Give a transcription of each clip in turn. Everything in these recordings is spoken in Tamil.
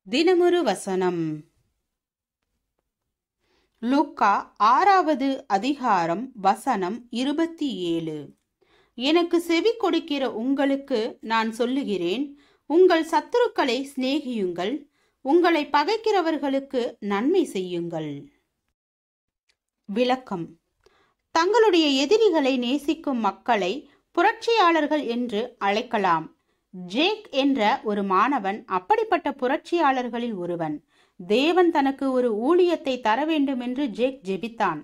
தினமொரு வசனம். லூக்கா 6வது அதிகாரம் வசனம் 27. எனக்கு செவி கொடுக்கிற உங்களுக்கு நான் சொல்லுகிறேன், உங்கள் சத்துருக்களை சிநேகியுங்கள், உங்களை பகைக்கிறவர்களுக்கு நன்மை செய்யுங்கள். விளக்கம். தங்களுடைய எதிரிகளை நேசிக்கும் மக்களை புரட்சியாளர்கள் என்று அழைக்கலாம். ஜேக் என்ற ஒரு மாணவன் அப்படிப்பட்ட புரட்சியாளர்களில் ஒருவன். தேவன் தனக்கு ஒரு ஊழியத்தை தர வேண்டும் என்று ஜேக் ஜெபித்தான்.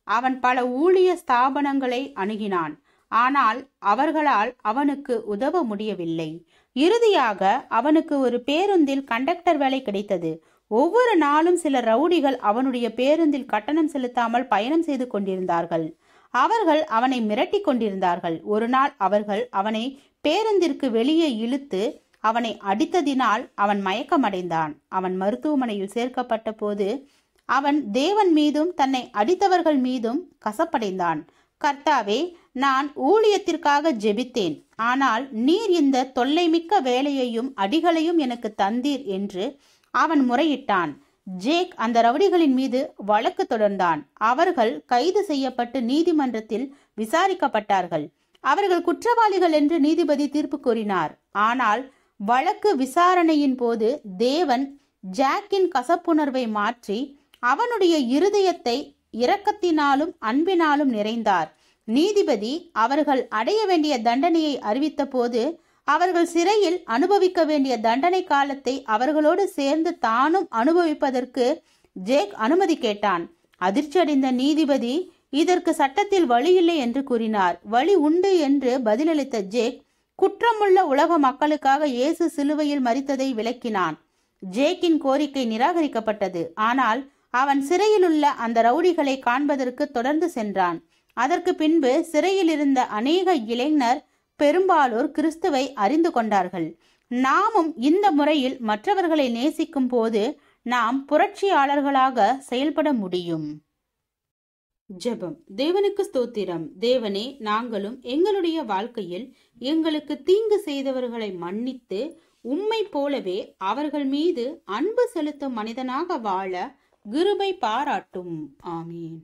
அவன் பல ஊழிய ஸ்தாபனங்களை அணுகினான். ஆனால் அவர்களால் அவனுக்கு உதவ முடியவில்லை. இறுதியாக அவனுக்கு ஒரு பேருந்தில் கண்டக்டர் வேலை கிடைத்தது. ஒவ்வொரு நாளும் சில ரவுடிகள் அவனுடைய பேருந்தில் கட்டணம் செலுத்தாமல் பயணம் செய்து கொண்டிருந்தார்கள். அவர்கள் அவனை மிரட்டி கொண்டிருந்தார்கள். ஒரு நாள் அவர்கள் அவனை பேருந்திற்கு வெளியே இழுத்து அவனை அடித்ததினால் அவன் மயக்கமடைந்தான். அவன் மருத்துவமனையில் சேர்க்கப்பட்ட போது அவன் தேவன் மீதும் தன்னை அடித்தவர்கள் மீதும் கசப்படைந்தான். கர்த்தாவே, நான் ஊழியத்திற்காக ஜெபித்தேன், ஆனால் நீர் இந்த தொல்லைமிக்க வேலையையும் அடிகளையும் எனக்கு தந்தீர் என்று அவன் முறையிட்டான். ஜேக் அந்த ரவுடிகளின் மீது வழக்கு தொடர்ந்தான். அவர்கள் கைது செய்யப்பட்டு நீதிமன்றத்தில் விசாரிக்கப்பட்டார்கள். அவர்கள் குற்றவாளிகள் என்று நீதிபதி தீர்ப்பு கூறினார். ஆனால் வழக்கு விசாரணையின் போது தேவன் ஜாக்கின் கசப்புணர்வை மாற்றி அவனுடைய இருதயத்தை இரக்கத்தினாலும் அன்பினாலும் நிறைந்தார். நீதிபதி அவர்கள் அடைய வேண்டிய தண்டனையை அறிவித்த போது அவர்கள் சிறையில் அனுபவிக்க வேண்டிய தண்டனை காலத்தை அவர்களோடு சேர்ந்து தானும் அனுபவிப்பதற்கு ஜேக் அனுமதி கேட்டான். அதிர்ச்சியடைந்த நீதிபதி இதற்கு சட்டத்தில் வழி இல்லை என்று கூறினார். வழி உண்டு என்று பதிலளித்த ஜேக் குற்றமுள்ள உலக மக்களுக்காக இயேசு சிலுவையில் மரித்ததை விளக்கினான். ஜேக்கின் கோரிக்கை நிராகரிக்கப்பட்டது. ஆனால் அவன் சிறையிலுள்ள அந்த ரவுடிகளை காண்பதற்கு தொடர்ந்து சென்றான். அதற்கு பின்பு சிறையில் இருந்த அநேக இளைஞர் பெரும்பாலோர் கிறிஸ்துவை அறிந்து கொண்டார்கள். நாமும் இந்த முறையில் மற்றவர்களை நேசிக்கும் போது நாம் புரட்சியாளர்களாக செயல்பட முடியும். ஜெபம். தேவனுக்கு ஸ்தோத்திரம். தேவனே, நாங்களும் எங்களுடைய வாழ்க்கையில் எங்களுக்கு தீங்கு செய்தவர்களை மன்னித்து உம்மை போலவே அவர்கள் மீது அன்பு செலுத்தும் மனிதனாக வாழ கிருபை பாராட்டும். ஆமீன்.